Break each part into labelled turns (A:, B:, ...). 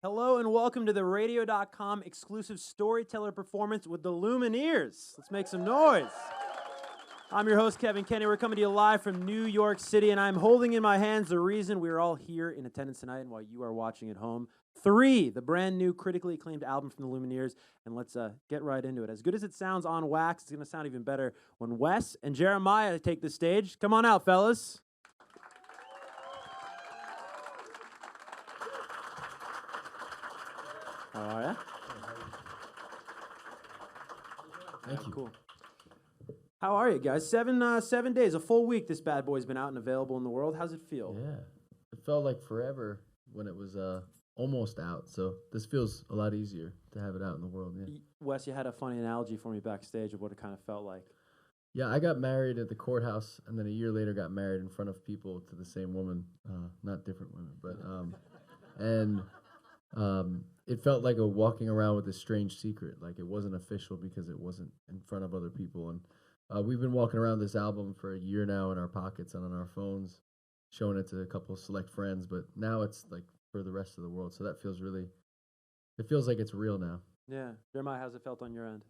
A: Hello and welcome to the radio.com exclusive Storyteller performance with the Lumineers. Let's make some noise. I'm your host, Kevin Kenny. We're coming to you live from New York City, and I'm holding in my hands the reason we're all here in attendance tonight and why you are watching at home. 3, the brand new critically acclaimed album from the Lumineers, and let's get right into it. As good as it sounds on wax, it's going to sound even better when Wes and Jeremiah take the stage. Come on out, fellas. How are ya?
B: Thank you.
A: Cool. How are you guys? 7 days, a full week. This bad boy's been out and available in the world. How's it feel?
B: Yeah, it felt like forever when it was almost out. So this feels a lot easier to have it out in the world. Yeah.
A: Wes, you had a funny analogy for me backstage of what it kind of felt like.
B: Yeah, I got married at the courthouse, and then a year later got married in front of people to the same woman, not different women, but it felt like a walking around with a strange secret. Like it wasn't official because it wasn't in front of other people. And we've been walking around this album for a year now in our pockets and on our phones, showing it to a couple of select friends. But now it's like for the rest of the world. So that feels it feels like it's real now.
A: Yeah. Jeremiah, how's it felt on your end?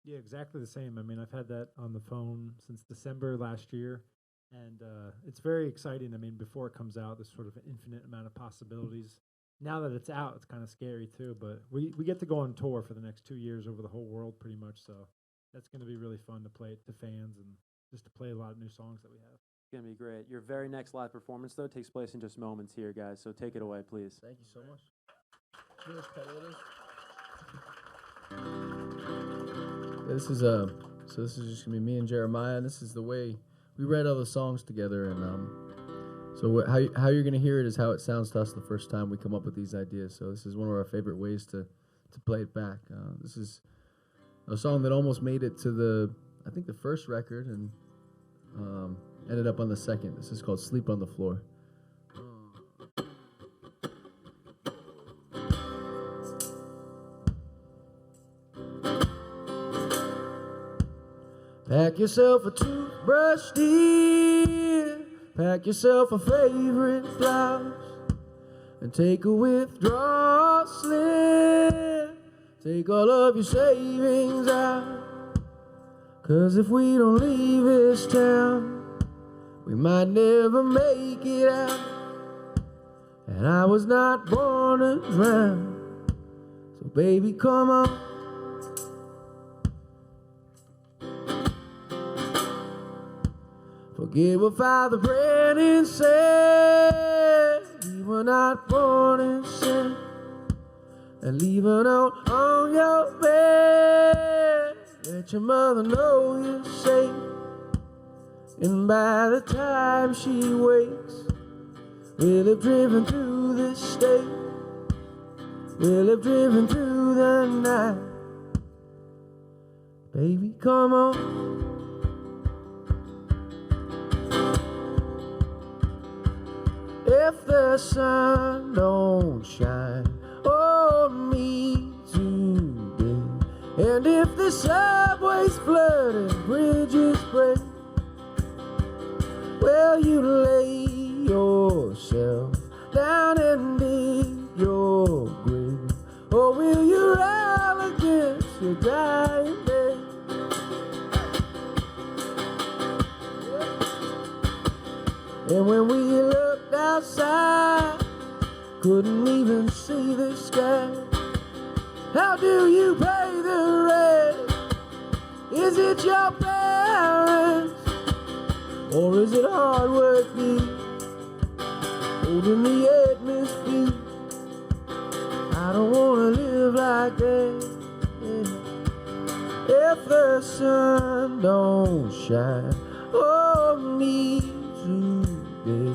C: Yeah, exactly the same. I mean, I've had that on the phone since December last year, and it's very exciting. I mean, before it comes out, there's sort of an infinite amount of possibilities. Now that it's out, it's kind of scary too, but we get to go on tour for the next 2 years over the whole world pretty much, so that's going to be really fun to play it to fans and just to play a lot of new songs that we have.
A: It's going to be great. Your very next live performance, though, takes place in just moments here, guys, so take it away, please.
B: Thank you so much. This is just gonna be me and Jeremiah, and this is the way we read all the songs together. And so how you're gonna hear it is how it sounds to us the first time we come up with these ideas. So this is one of our favorite ways to play it back. This is a song that almost made it to the first record and ended up on the second. This is called "Sleep on the Floor." Pack yourself a toothbrush, dear. Pack yourself a favorite blouse. And take a withdrawal slip. Take all of your savings out. 'Cause if we don't leave this town, we might never make it out. And I was not born to drown. So baby, come on. Forget what Father Brennan said. We were not born in sin. And leave a note on your bed. Let your mother know you're safe. And by the time she wakes, we'll have driven through this state. We'll have driven through the night. Baby, come on. If the sun don't shine on me today, and if the subway's flooded and bridges break, will you lay yourself down and dig your grave, or will you rail against your dying day? And when we looked outside, couldn't even see the sky. How do you pay the rent? Is it your parents? Or is it hard work, me? Holding the atmosphere. I don't wanna live like that. Yeah. If the sun don't shine on me today,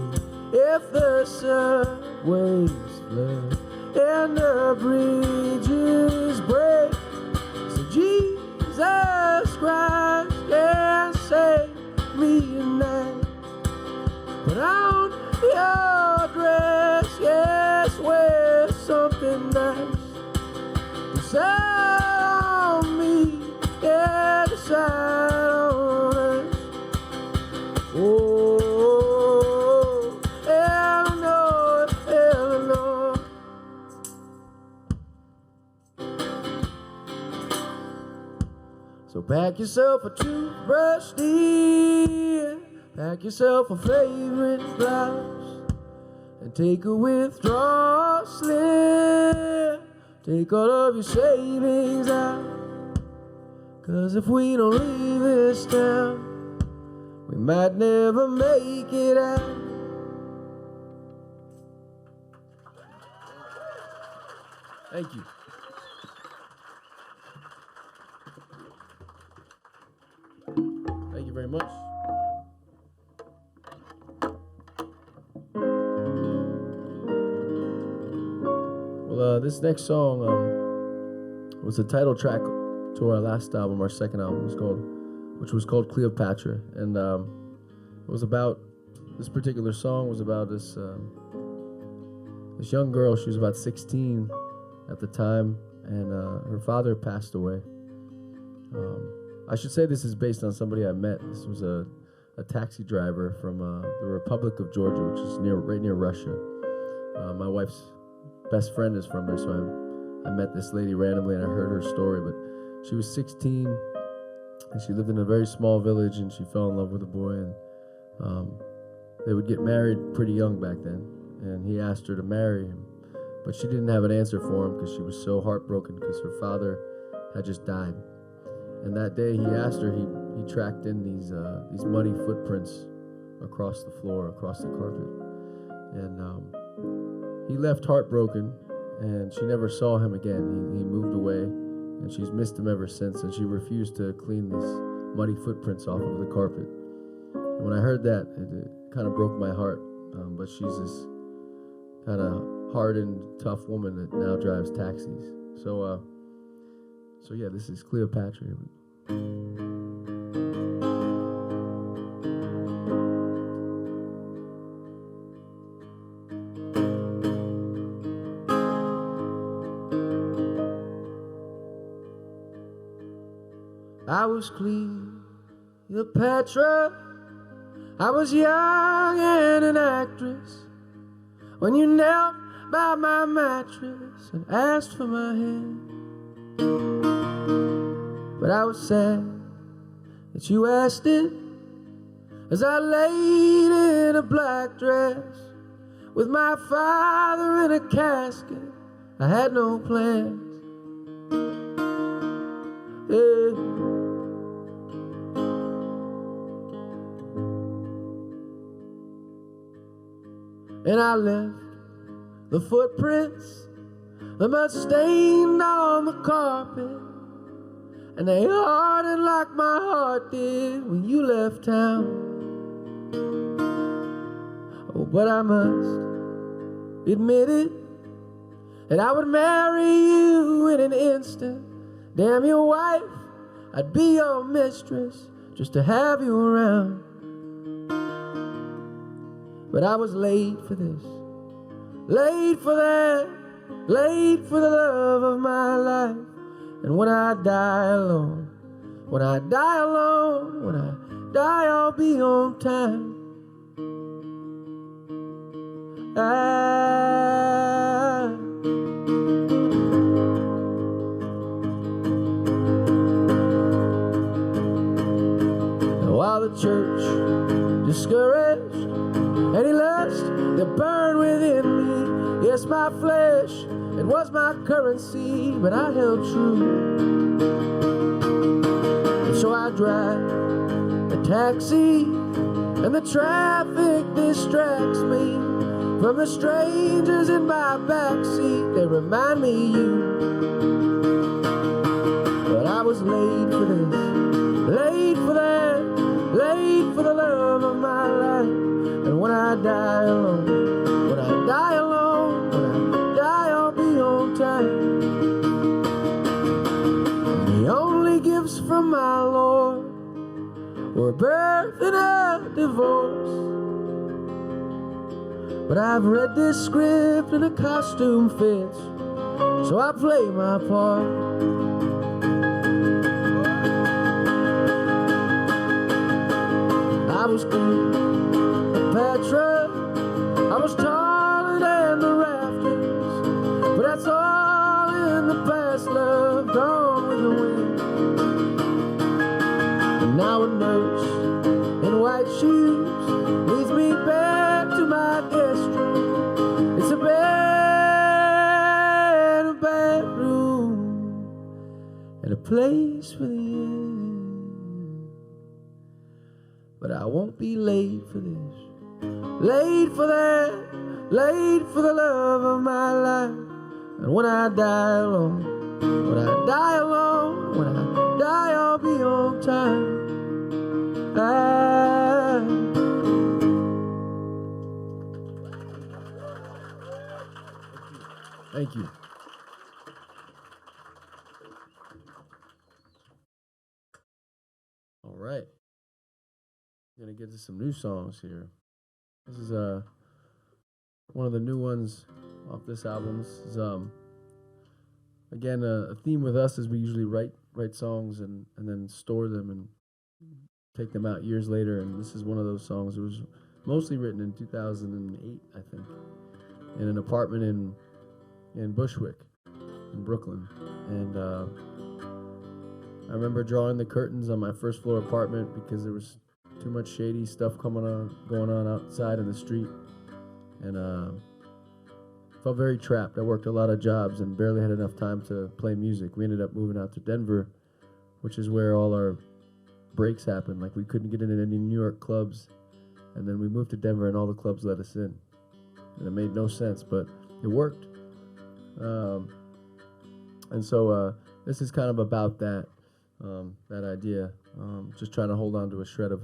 B: if the subways flood and the bridges break, so Jesus Christ can save me tonight. Put on your dress, yes, wear something nice. Decide on me, yeah, decide on us. Oh, Eleanor, Eleanor. pack yourself a toothbrush, dear. Pack yourself a favorite blouse and take a withdrawal slip. Take all of your savings out, 'cause if we don't leave this town, we might never make it out. Thank you. Thank you very much. Well, this next song was the title track to our last album, our second album, which was called Cleopatra, and it was about, this particular song was about this young girl. She was about 16 at the time, and her father passed away. I should say this is based on somebody I met. This was a taxi driver from the Republic of Georgia, which is right near Russia. My wife's best friend is from there, so I met this lady randomly and I heard her story. But she was 16 and she lived in a very small village, and she fell in love with a boy, and they would get married pretty young back then. And he asked her to marry him, but she didn't have an answer for him because she was so heartbroken because her father had just died. And that day he asked her, he tracked in these muddy footprints across the floor, across the carpet. And he left heartbroken, and she never saw him again. He moved away, and she's missed him ever since, and she refused to clean these muddy footprints off of the carpet. And when I heard that, it kind of broke my heart. But she's this kind of hardened, tough woman that now drives taxis. So yeah, this is Cleopatra. I was Cleopatra. I was young and an actress when you knelt by my mattress and asked for my hand. But I was sad that you asked it, as I laid in a black dress with my father in a casket. I had no plans. Yeah. And I left the footprints, the mud stained on the carpet, and they hardened like my heart did when you left town. Oh, but I must admit it, that I would marry you in an instant. Damn your wife, I'd be your mistress just to have you around. But I was late for this, late for that, late for the love of my life. And when I die alone, when I die alone, when I die, I'll be on time. While the church discouraged any lust that burned within me, yes, my flesh, it was my currency, but I held true. And so I drive a taxi, and the traffic distracts me from the strangers in my backseat. They remind me of you. But I was late for this, late for that, late for the love of my life. And when I die alone, when I die alone, when I die, I'll be on time. And the only gifts from my Lord were birth and a divorce. But I've read this script and the costume fits, so I play my part. I was Cleopatra, I was taller than the rafters, but that's all in the past, love, gone with the wind. Now a nurse in white shoes leads me back to my guest room. It's a bed, a bedroom, and a place for the end. But I won't be late for this, late for that, late for the love of my life. And when I die alone, when I die alone, when I die, I'll be on time. Thank you. All right. I'm going to get to some new songs here. This is one of the new ones off this album. This is again a theme with us is we usually write songs and then store them and take them out years later, and this is one of those songs. It was mostly written in 2008, I think, in an apartment in Bushwick, in Brooklyn. And I remember drawing the curtains on my first floor apartment because there was too much shady stuff going on outside in the street, and felt very trapped. I worked a lot of jobs and barely had enough time to play music. We ended up moving out to Denver, which is where all our breaks happened. Like, we couldn't get into any New York clubs, and then we moved to Denver and all the clubs let us in, and it made no sense, but it worked. And so this is kind of about that idea, just trying to hold on to a shred of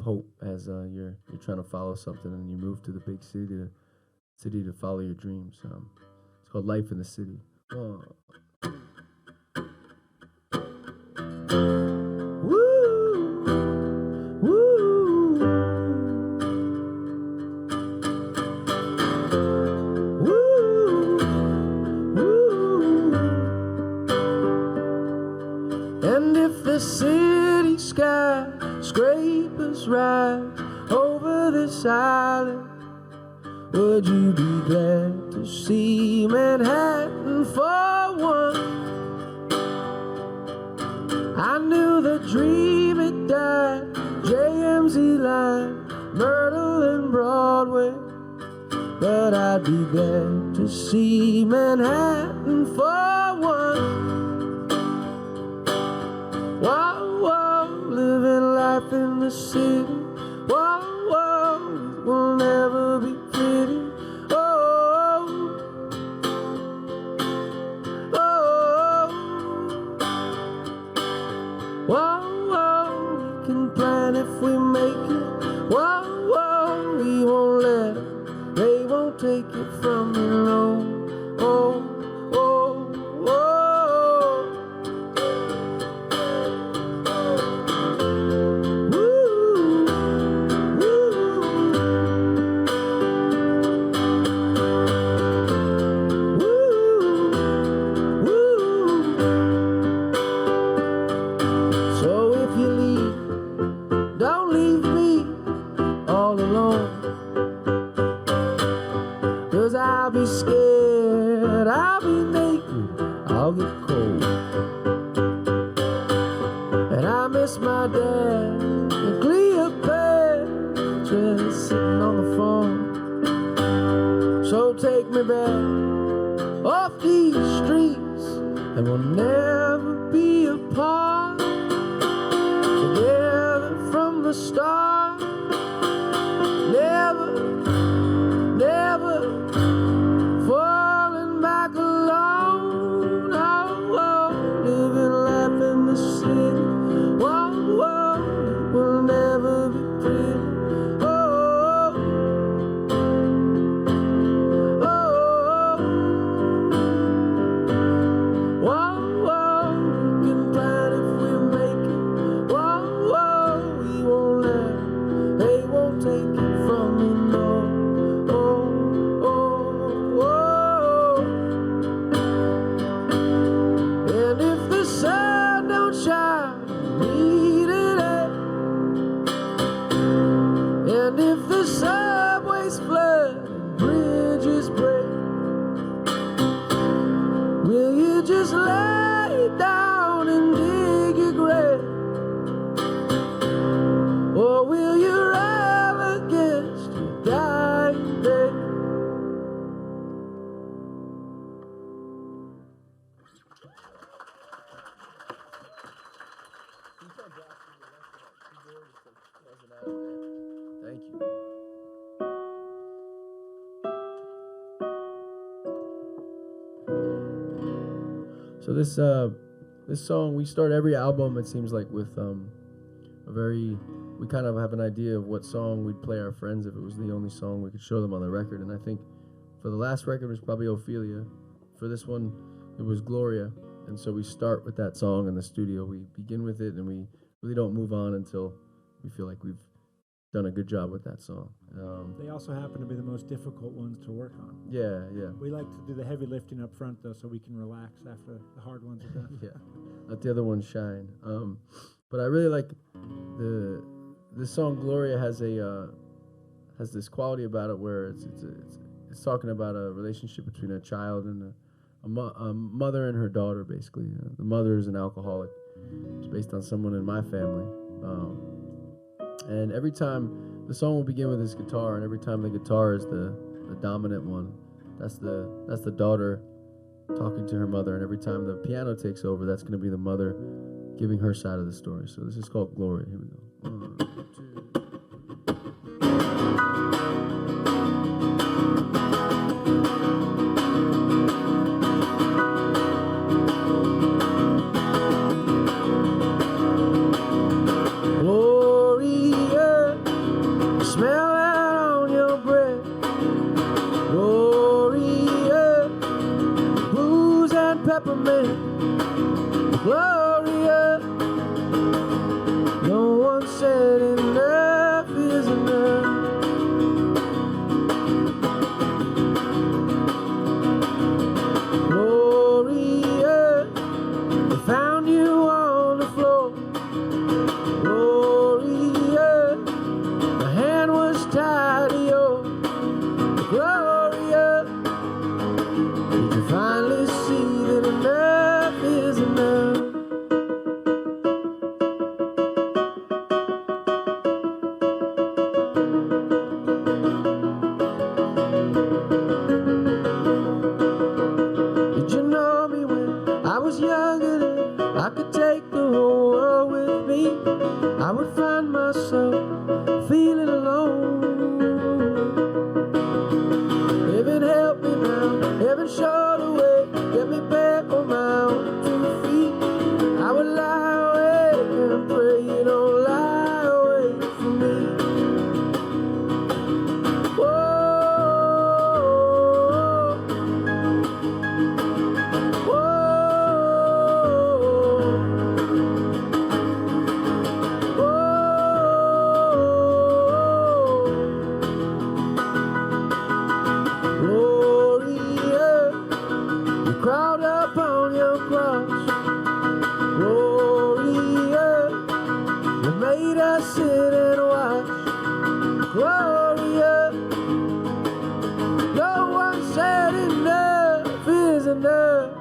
B: hope as you're trying to follow something and you move to the big city to follow your dreams. It's called Life in the City. And if the city skyscrapers rise over this island, would you be glad to see Manhattan for once? I knew the dream had died, JMZ line, Myrtle and Broadway, but I'd be glad to see Manhattan for once. Whoa, whoa, living life in the city. Whoa, whoa, it will never be pretty. Oh, oh, whoa, whoa, we can plan if we make it. Whoa, whoa, we won't let them. They won't take it from me, no. Oh, oh, oh. I'll be scared, I'll be naked, I'll get cold. And I miss my dad and Cleopatra sitting on the phone. So take me back off these streets, and we'll never be apart. Together from the start, never, never falling back alone. Oh, oh, living life in the city. Whoa, whoa, it will never be pretty. Oh, oh, oh, whoa, whoa, we can plan if we make it. Whoa, whoa, we won't let it. They won't take it from me, no. And if the subways flood and bridges break, will you just lay down and dig your grave? So this song, we start every album, it seems like, with we kind of have an idea of what song we'd play our friends if it was the only song we could show them on the record. And I think for the last record it was probably Ophelia. For this one, it was Gloria. And so we start with that song in the studio. We begin with it, and we really don't move on until we feel like we've done a good job with that song.
C: They also happen to be the most difficult ones to work on.
B: Yeah, yeah.
C: We like to do the heavy lifting up front, though, so we can relax after the hard ones are done.
B: Yeah, let the other ones shine. But I really like this song. Gloria has this quality about it where it's talking about a relationship between a child and a mother and her daughter, basically. The mother is an alcoholic. It's based on someone in my family. And every time the song will begin with this guitar, and every time the guitar is the dominant one, that's the daughter talking to her mother, and every time the piano takes over, that's going to be the mother giving her side of the story. So this is called Gloria. Here we go. 1, 2. Gloria, no one said enough is enough. Gloria, they found you on the floor. Gloria, my hand was tied to yours. Gloria, did you finally see that enough is enough? Did you know me when I was younger than I could take the whole world with me? I would find myself feeling alone. Heaven help me now, heaven showed the way, get me back on my own 2 feet. I would lie awake and pray you don't lie away from me. Whoa, whoa, Gloria, you crawled up on your cross. Gloria, you made us sit and watch. Gloria, no one said enough is enough.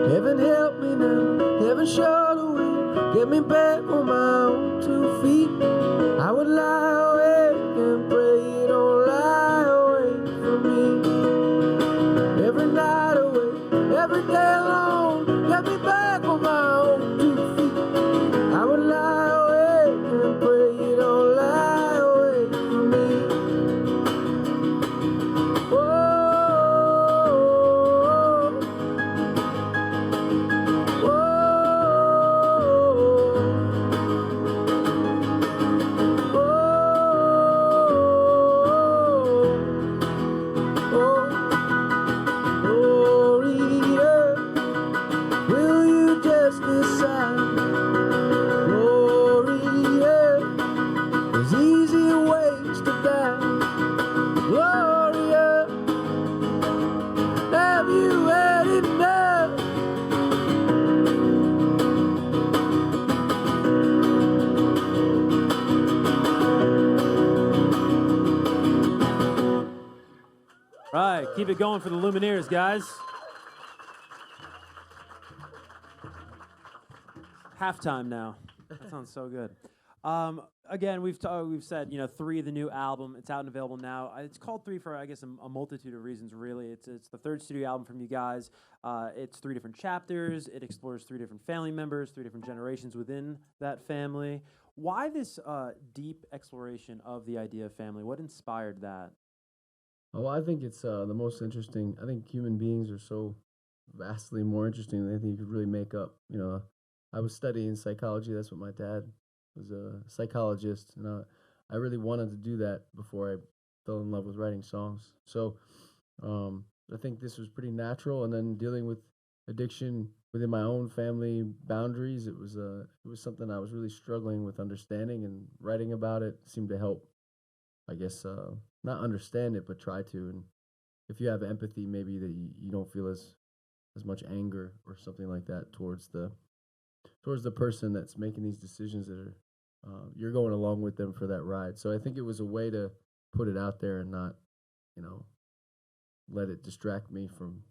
B: Heaven help me now, heaven show the way, get me back on my own 2 feet. I would lie awake and pray you don't lie away from me. Every night away, every day long, get me back on my own 2 feet. I would lie awake and pray you don't lie away from me. Whoa. Gloria, will you just decide? Gloria, there's easy ways to die. Gloria, have you had enough?
A: Right, keep it going for the Lumineers, guys. Halftime now. That sounds so good. Again, we've said, 3, the new album. It's out and available now. It's called 3 for, I guess, a multitude of reasons. Really, it's the third studio album from you guys. It's 3 different chapters. It explores 3 different family members, 3 different generations within that family. Why this deep exploration of the idea of family? What inspired that?
B: Oh, I think it's the most interesting. I think human beings are so vastly more interesting than anything you could really make up. I was studying psychology. That's what my dad was, a psychologist, and I really wanted to do that before I fell in love with writing songs. So I think this was pretty natural. And then dealing with addiction within my own family boundaries, it was something I was really struggling with understanding, and writing about it seemed to help. I guess not understand it, but try to. And if you have empathy, maybe that you don't feel as much anger or something like that towards the person that's making these decisions that are you're going along with them for that ride. So I think it was a way to put it out there and not, you know, let it distract me from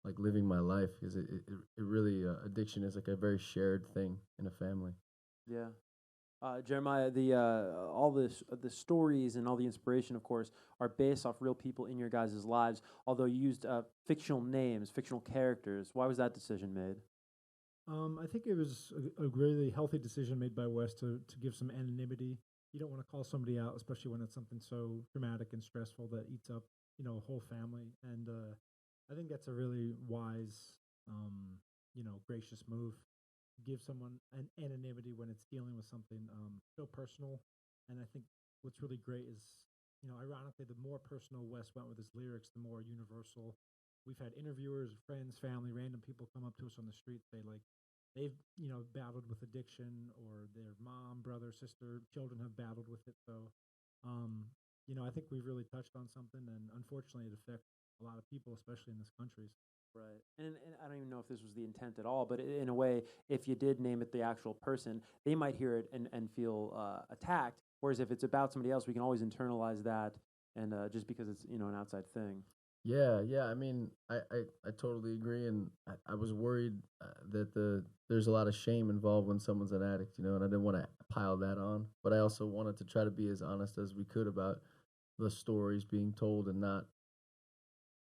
B: like living my life, because it really addiction is like a very shared thing in a family.
A: Yeah. Jeremiah, the stories and all the inspiration, of course, are based off real people in your guys' lives. Although you used fictional names, fictional characters. Why was that decision made?
C: I think it was a really healthy decision made by Wes to give some anonymity. You don't want to call somebody out, especially when it's something so dramatic and stressful that eats up, a whole family. And I think that's a really wise, gracious move. Give someone an anonymity when it's dealing with something so personal. And I think what's really great is, ironically, the more personal Wes went with his lyrics, the more universal. We've had interviewers, friends, family, random people come up to us on the street, say like they've battled with addiction, or their mom, brother, sister, children have battled with it. So, I think we've really touched on something, and unfortunately, it affects a lot of people, especially in this country.
A: Right. And I don't even know if this was the intent at all, but in a way, if you did name it the actual person, they might hear it and feel attacked. Whereas if it's about somebody else, we can always internalize that, and just because it's an outside thing.
B: Yeah, yeah. I mean, I totally agree, and I was worried that there's a lot of shame involved when someone's an addict, and I didn't want to pile that on. But I also wanted to try to be as honest as we could about the stories being told, and not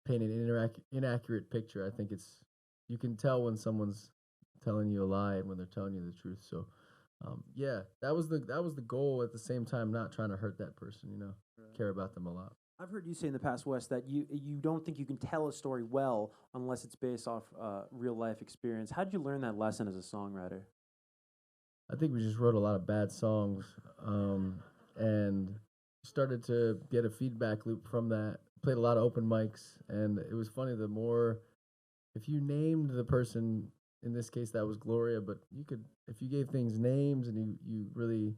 B: paint an inaccurate picture. I think you can tell when someone's telling you a lie and when they're telling you the truth. So, yeah, that was the goal. At the same time, not trying to hurt that person.
A: Right.
B: Care about them a lot.
A: I've heard you say in the past, Wes, that you don't think you can tell a story well unless it's based off real life experience. How did you learn that lesson as a songwriter?
B: I think we just wrote a lot of bad songs, and started to get a feedback loop from that. Played a lot of open mics, and it was funny. The more, if you named the person, in this case that was Gloria, but if you gave things names and you really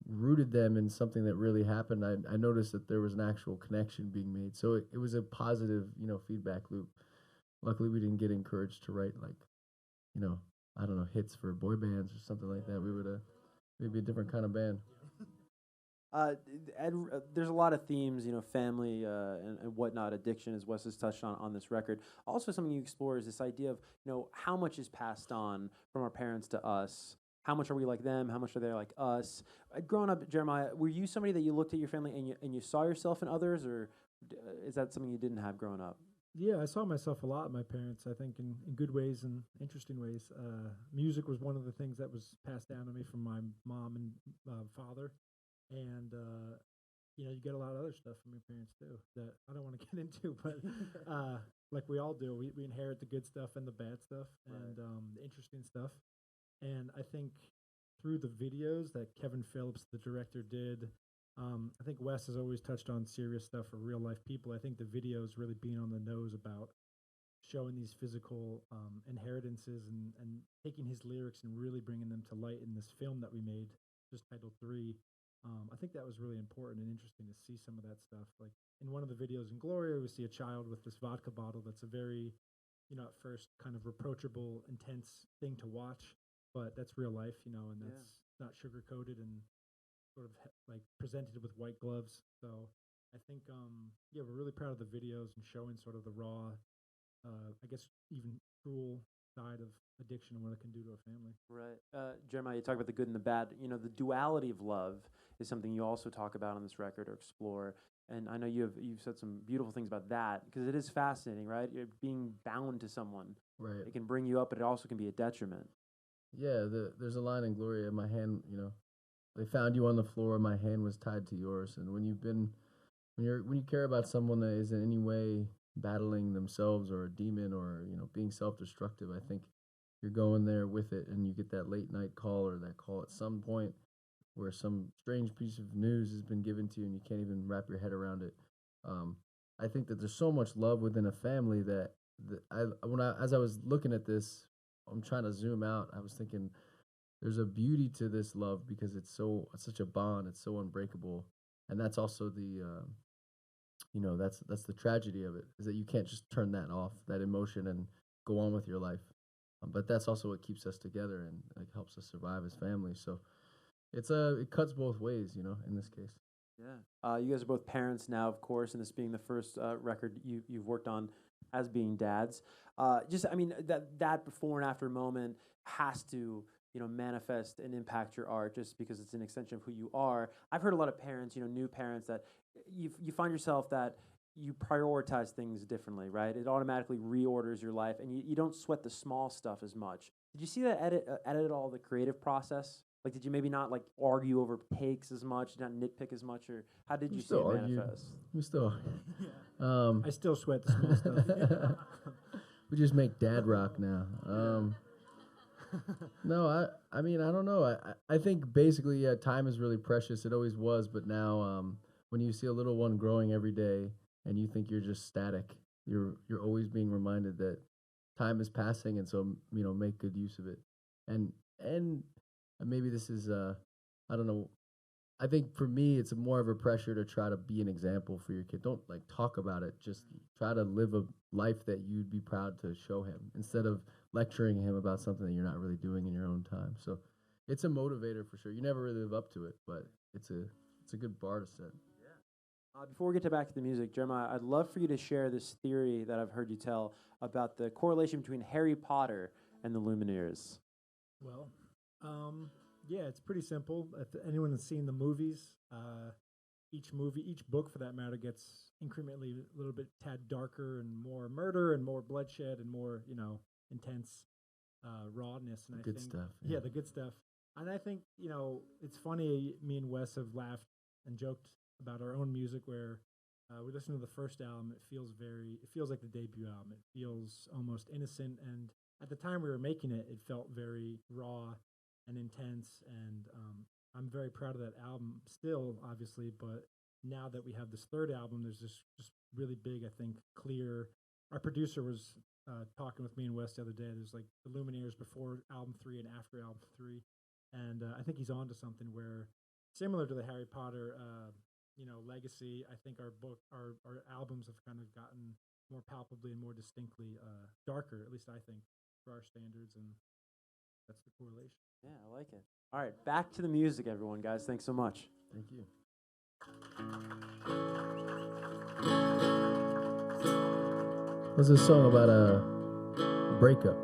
B: rooted them in something that really happened, I noticed that there was an actual connection being made. So it was a positive, feedback loop. Luckily, we didn't get encouraged to write like, you know, I don't know, hits for boy bands or something like that. We'd be a different kind of band.
A: There's a lot of themes, family and whatnot, addiction, as Wes has touched on this record. Also, something you explore is this idea of, how much is passed on from our parents to us. How much are we like them? How much are they like us? Growing up, Jeremiah, were you somebody that you looked at your family and you saw yourself in others, or is that something you didn't have growing up?
C: Yeah, I saw myself a lot in my parents, I think, in good ways and interesting ways. Music was one of the things that was passed down to me from my mom and father. And, you get a lot of other stuff from your parents, too, that I don't want to get into, but like we all do, we inherit the good stuff and the bad stuff, and the interesting stuff. And I think through the videos that Kevin Phillips, the director, did, I think Wes has always touched on serious stuff for real life people. I think the videos really being on the nose about showing these physical inheritances, and taking his lyrics and really bringing them to light in this film that we made, just titled 3. I think that was really important and interesting to see some of that stuff. Like in one of the videos in Gloria, we see a child with this vodka bottle that's a very, at first kind of reproachable, intense thing to watch, but that's real life, and that's not sugar coated and sort of like presented with white gloves. So I think, yeah, we're really proud of the videos and showing sort of the raw, I guess even cruel side of addiction and what it can do to a family.
A: Right. Jeremiah, you talk about the good and the bad. You know, the duality of love is something you also talk about on this record or explore. And I know you've said some beautiful things about that because it is fascinating, right? You're being bound to someone.
B: Right.
A: It can bring you up, but it also can be a detriment.
B: Yeah, there's a line in Gloria, my hand, they found you on the floor, my hand was tied to yours. And when you care about someone that is in any way battling themselves or a demon or, being self-destructive, I think you're going there with it, and you get that late night call or that call at some point where some strange piece of news has been given to you and you can't even wrap your head around it. I think that there's so much love within a family that as I was looking at this, I'm trying to zoom out. I was thinking there's a beauty to this love because it's such a bond. It's so unbreakable, and that's also that's the tragedy of it, is that you can't just turn that off, that emotion, and go on with your life. But that's also what keeps us together and helps us survive as family. So it cuts both ways, in this case.
A: Yeah. You guys are both parents now, of course, and this being the first record you've worked on as being dads. That before and after moment has to, manifest and impact your art just because it's an extension of who you are. I've heard a lot of parents, new parents, that you find yourself that you prioritize things differently, right? It automatically reorders your life, and you don't sweat the small stuff as much. Did you see that edit all the creative process? Like, did you maybe not argue over takes as much, not nitpick as much, or how did you see it manifest?
B: We still,
C: I still sweat the small stuff.
B: We just make dad rock now. No, I mean, I don't know. I think basically, yeah, time is really precious. It always was, but now, when you see a little one growing every day and you think you're just static, you're always being reminded that time is passing, and so make good use of it. And maybe this is I don't know. I think for me, it's more of a pressure to try to be an example for your kid. Don't talk about it. Just try to live a life that you'd be proud to show him, instead of lecturing him about something that you're not really doing in your own time. So it's a motivator for sure. You never really live up to it, but it's a good bar to set.
A: Yeah. Before we get back to the music, Jeremiah, I'd love for you to share this theory that I've heard you tell about the correlation between Harry Potter and the Lumineers.
C: Well, yeah, it's pretty simple. If anyone that's seen the movies, each book for that matter, gets incrementally a little bit tad darker and more murder and more bloodshed and more, intense rawness. And
B: good stuff.
C: Yeah, the good stuff. And I think, it's funny, me and Wes have laughed and joked about our own music where we listen to the first album, it feels like the debut album. It feels almost innocent, and at the time we were making it, it felt very raw and intense, and I'm very proud of that album still, obviously, but now that we have this third album, there's this just really big, I think, clear. Our producer was talking with me and Wes the other day. There's the Lumineers before album 3 and after album 3, and I think he's on to something where, similar to the Harry Potter, legacy, I think our albums have kind of gotten more palpably and more distinctly darker, at least I think, for our standards, and that's the correlation.
A: Yeah, I like it. All right, back to the music, everyone, guys. Thanks so much.
B: Thank you. This is a song about a breakup.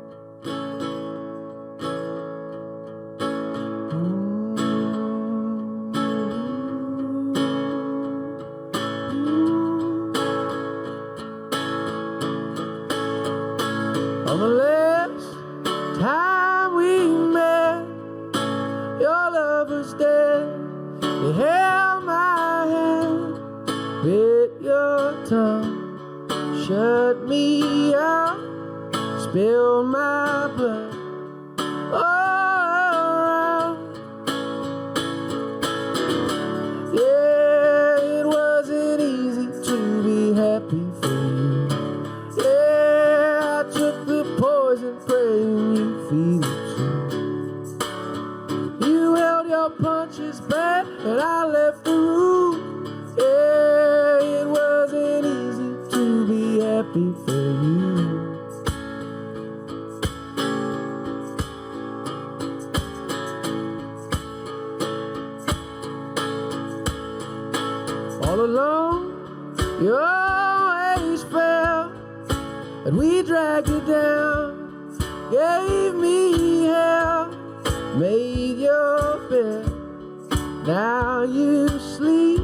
B: On the last time we met, your love was dead. You held my hand, bit your tongue, shut me out, spilled my blood all around. Yeah, it wasn't easy to be happy for you. Yeah, I took the poison, praying you feel it too. You held your punches back, and I left the room. Yeah, it wasn't easy to be happy for you. All alone, you always felt, and we dragged you down. gave me hell, made your bed. Now you sleep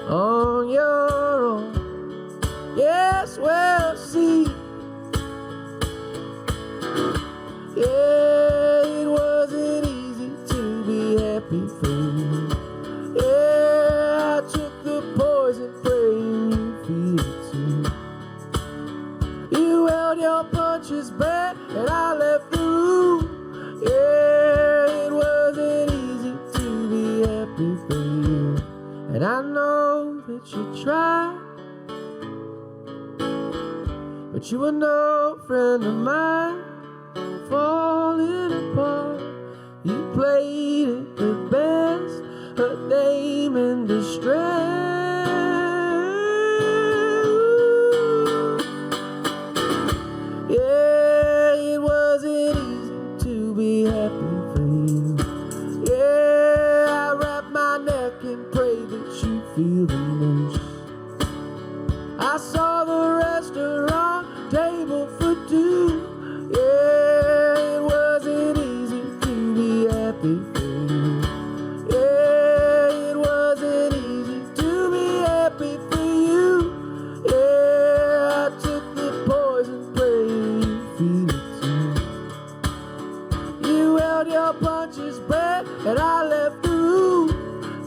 B: on your own. Yes, well, see, yeah, it wasn't easy to be happy for you. Yeah, I took the poison, praying you feel it too. You held your punches back, and I left the room. Yeah, it wasn't easy to be happy for you. And I know that you tried, but you were no friend of mine. Falling apart, you played it the best, a dame in distress. Yeah, it wasn't easy to be happy for you. Yeah, I wrapped my neck and prayed that you feel the noose. I saw the restaurant table for two. Yeah, it wasn't easy to be happy for you. Yeah, it wasn't easy to be happy for you. Yeah, I took the poison, praying you feel it too. You held your punches back, and I left the room.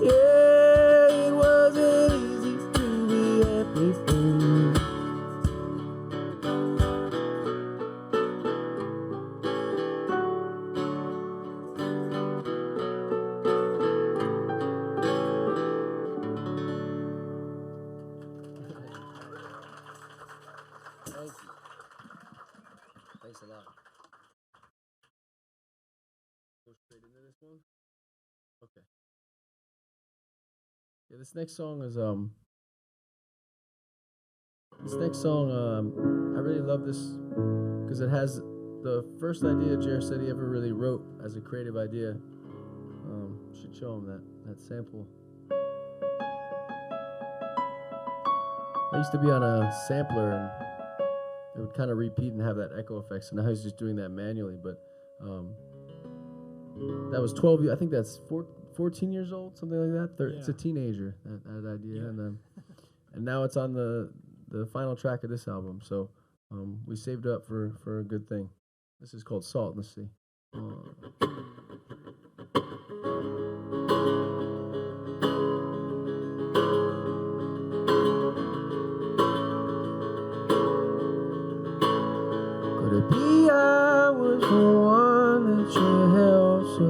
B: Yeah, it wasn't easy to be happy for you. Thank you. Thanks a lot. Go straight into this one? Okay. Yeah, this next song is I really love this because it has the first idea Jer said he ever really wrote as a creative idea. Should show him that sample. I used to be on a sampler and it would kind of repeat and have that echo effect. So now he's just doing that manually. But that was 12. I think that's 14 years old, something like that. It's a teenager, that idea. Yeah. And now it's on the final track of this album. So we saved up for a good thing. This is called Salt in the Sea. Could it be I was the one that you held so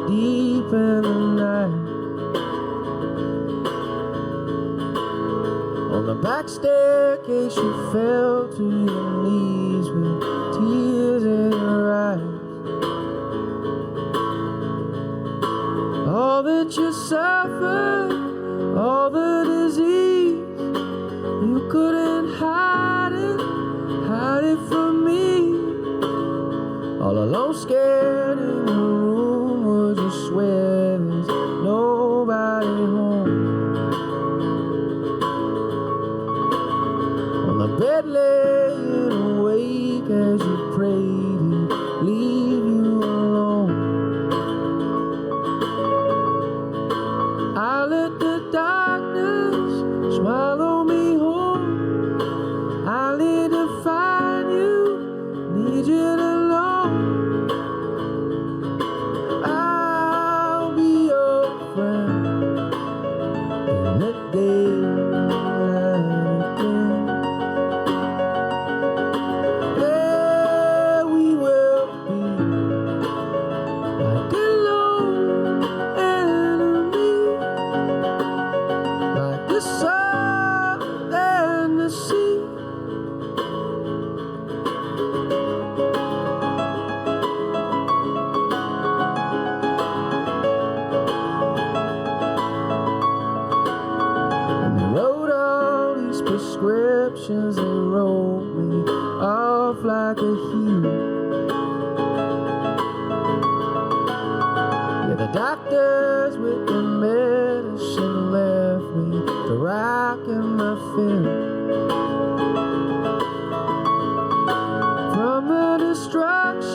B: deep in the night? On the back staircase you fell to your knees with tears in your eyes. All that you suffered, all the disease, you couldn't hide it from me. All alone, scared in the room, would you swear there's nobody home? On the bed laying awake as you prayed he'd leave you alone. I let the darkness swallow me whole. I need to find you, need you to know. I'll be your friend in the daylight again. There we will be like a lone enemy, like the sun and the sea. And they wrote all these prescriptions, they wrote me off like a hero. Yeah, the doctors with the medicine left me to rock in my film. From the destruction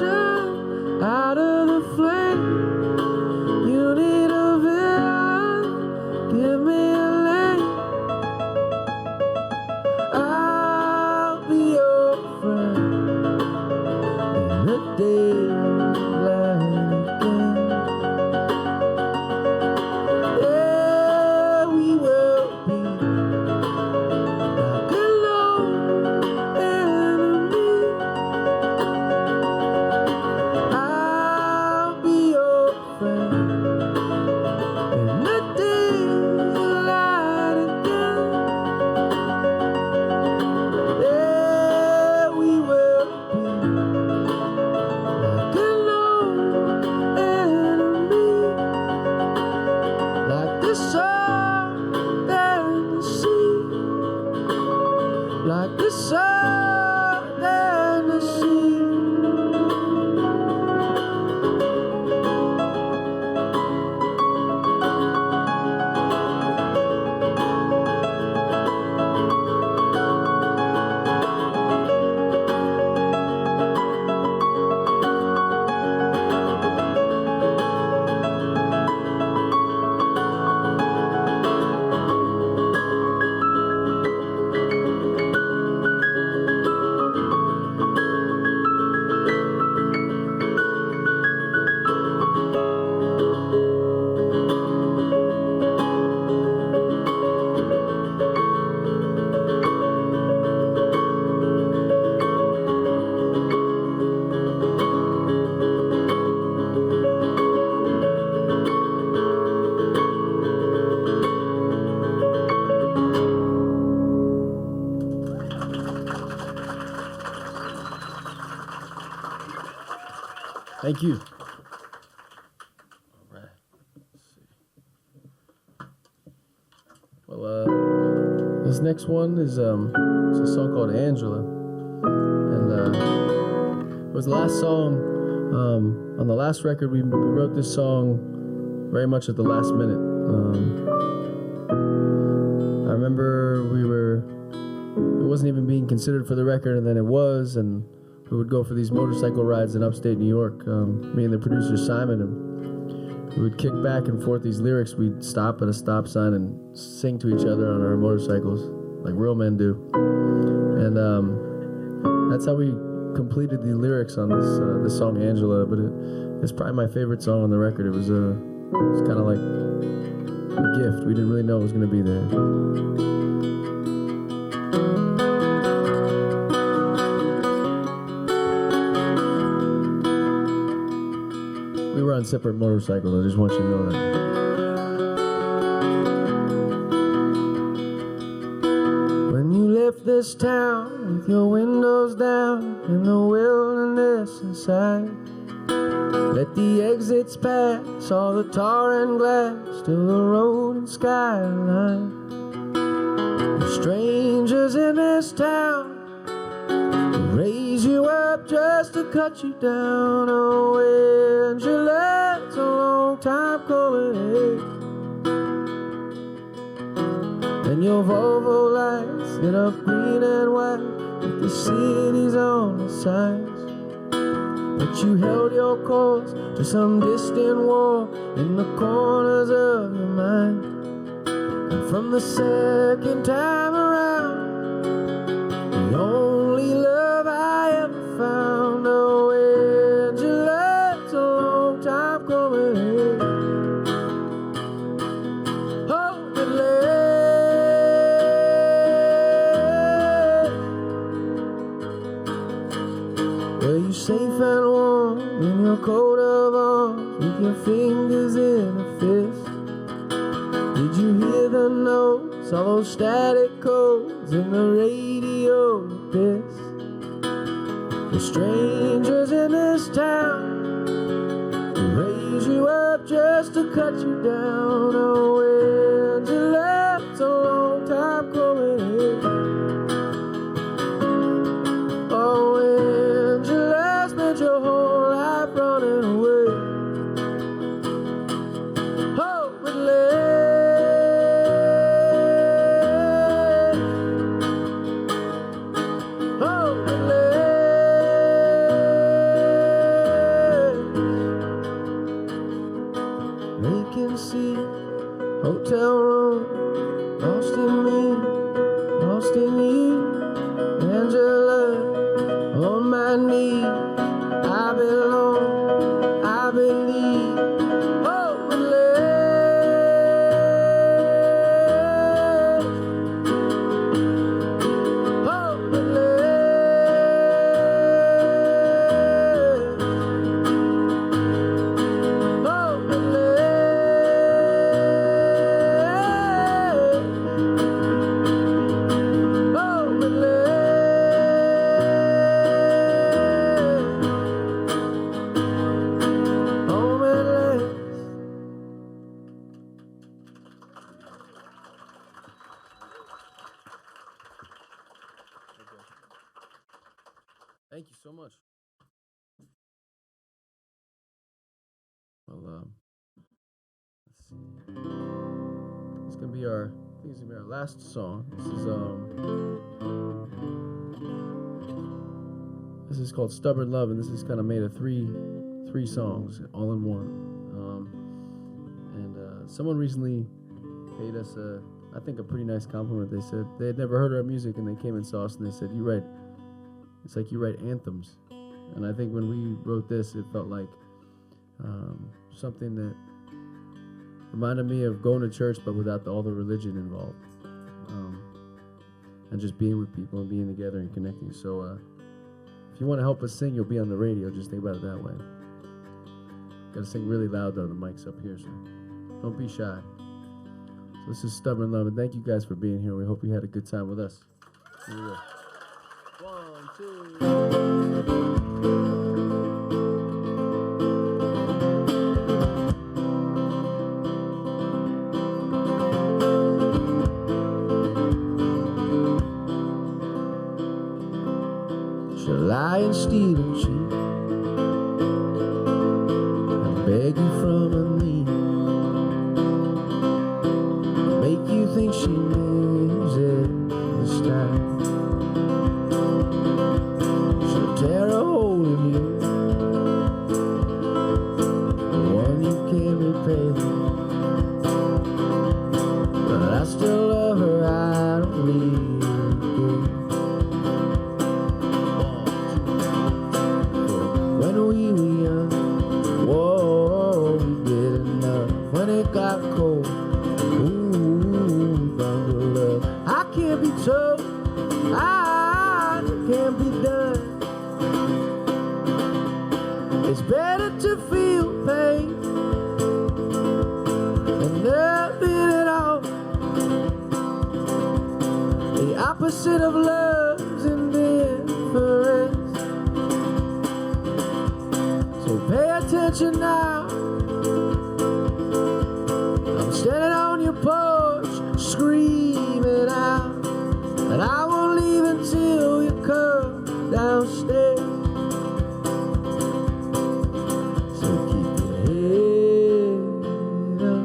B: daylight again. There we will be like a lone enemy. I'll be your friend in the daylight again. There we will be like a lone enemy, like the sun and the sea, like the sun and the sea. Thank you. All right. Well, this next one is it's a song called Angela, and it was the last song on the last record. We wrote this song very much at the last minute. I remember it wasn't even being considered for the record, and then it was, and we would go for these motorcycle rides in upstate New York, me and the producer Simon, and we would kick back and forth these lyrics. We'd stop at a stop sign and sing to each other on our motorcycles, like real men do. And that's how we completed the lyrics on this song Angela. But it's probably my favorite song on the record. It was kind of like a gift. We didn't really know it was going to be there. We were on separate motorcycles, I just want you to know that. When you left this town with your windows down and the wilderness inside, let the exits pass, all the tar and glass, to the road and skyline. The strangers in this town raise you up just to cut you down. Oh, Angela, it's a long time coming. And your Volvo lights lit up green and white with the cities on the sides. But you held your course to some distant war in the corners of your mind. And from the second time around, the only love I ever found. Oh, Angela, it's a long time coming. Hold it late. Were you safe and warm in your coat of arms with your fingers in a fist? Did you hear the notes, all those static codes in the radio abyss? The strangers in this town raise you up just to cut you down. Oh, Angela, it's a long time coming. Oh, Angela, spent your whole life running away. Hope it late. Hope it late. Vacancy, hotel room, lost in me, lost in you. Angela, on my knees, I've been Thank you so much. Well, let's see. It's gonna be I think it's gonna be our last song. This is called "Stubborn Love," and this is kind of made of three songs all in one. Someone recently paid us I think a pretty nice compliment. They said they had never heard our music, and they came and saw us, and they said, it's like you write anthems. And I think when we wrote this, it felt like something that reminded me of going to church, but without all the religion involved, and just being with people and being together and connecting. So if you want to help us sing, you'll be on the radio. Just think about it that way. Got to sing really loud, though. The mic's up here, so don't be shy. So this is Stubborn Love, and thank you guys for being here. We hope you had a good time with us. Here we go. 1, 2. She'll lie and steal and cheat and beg you from her knee, make you think she means it this time. She'll tear a hole in you, the one you can't repay. But I still love her, I don't leave. When we were young, whoa, we did enough. When it got cold, ooh, bundled up. I can't be told, I can't be done. It's better to feel pain than nothing at all. The opposite of love's indifference. So pay attention now. I'm standing on your porch, screaming out that I won't leave until you come downstairs. So keep your head up,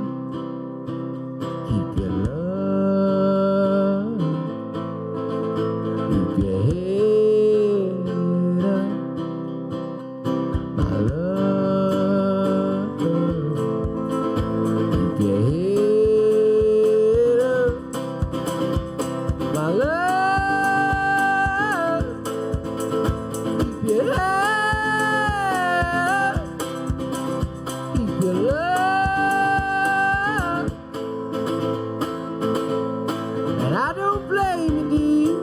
B: keep your love, keep your head up, my love, keep your head up, my love, keep your head up, keep your love, and I don't blame you, dear.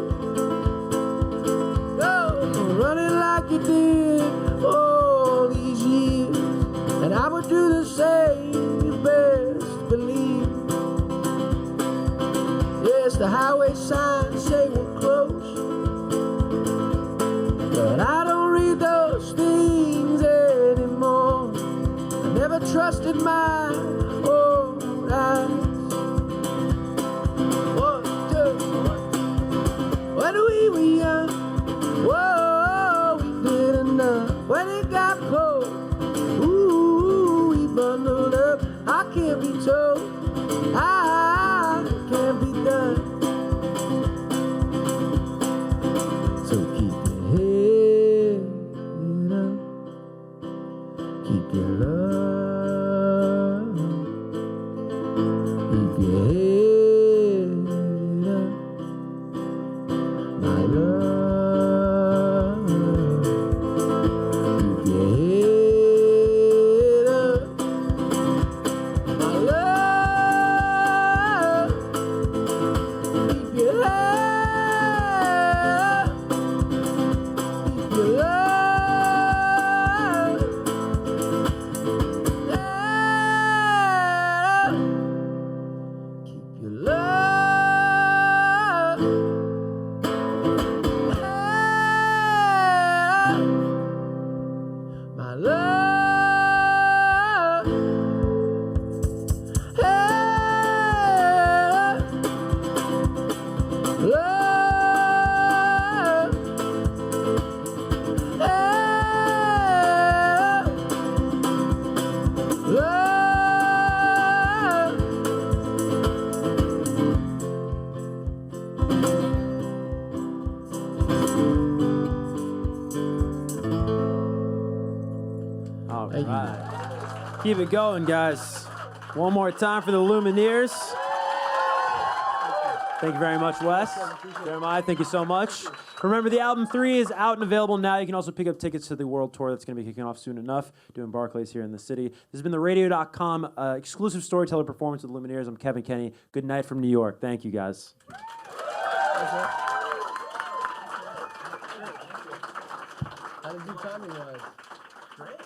B: No, for running like you did all these years, and I would do the same, you best believe. Yes, the highway signs say we're close, but I don't read those things anymore. I never trusted my own eyes. 1, 2, 1. When we were young, whoa, we did enough. When it got cold, ooh, we bundled up. I can't be told, I can't be done. So keep your head up, keep your love, keep your head up, my love, keep your head up, my love, keep your head up, keep your love, yeah, keep your love, yeah, my love, yeah, love, Thank you.
A: Right. Keep it going, guys. One more time for the Lumineers. Thank you very much, Wes. Jeremiah, thank you so much. Remember, the album 3 is out and available now. You can also pick up tickets to the world tour that's going to be kicking off soon enough, doing Barclays here in the city. This has been the Radio.com exclusive Storyteller performance with Lumineers. I'm Kevin Kenny. Good night from New York. Thank you, guys.
B: How did you timing-wise? Great.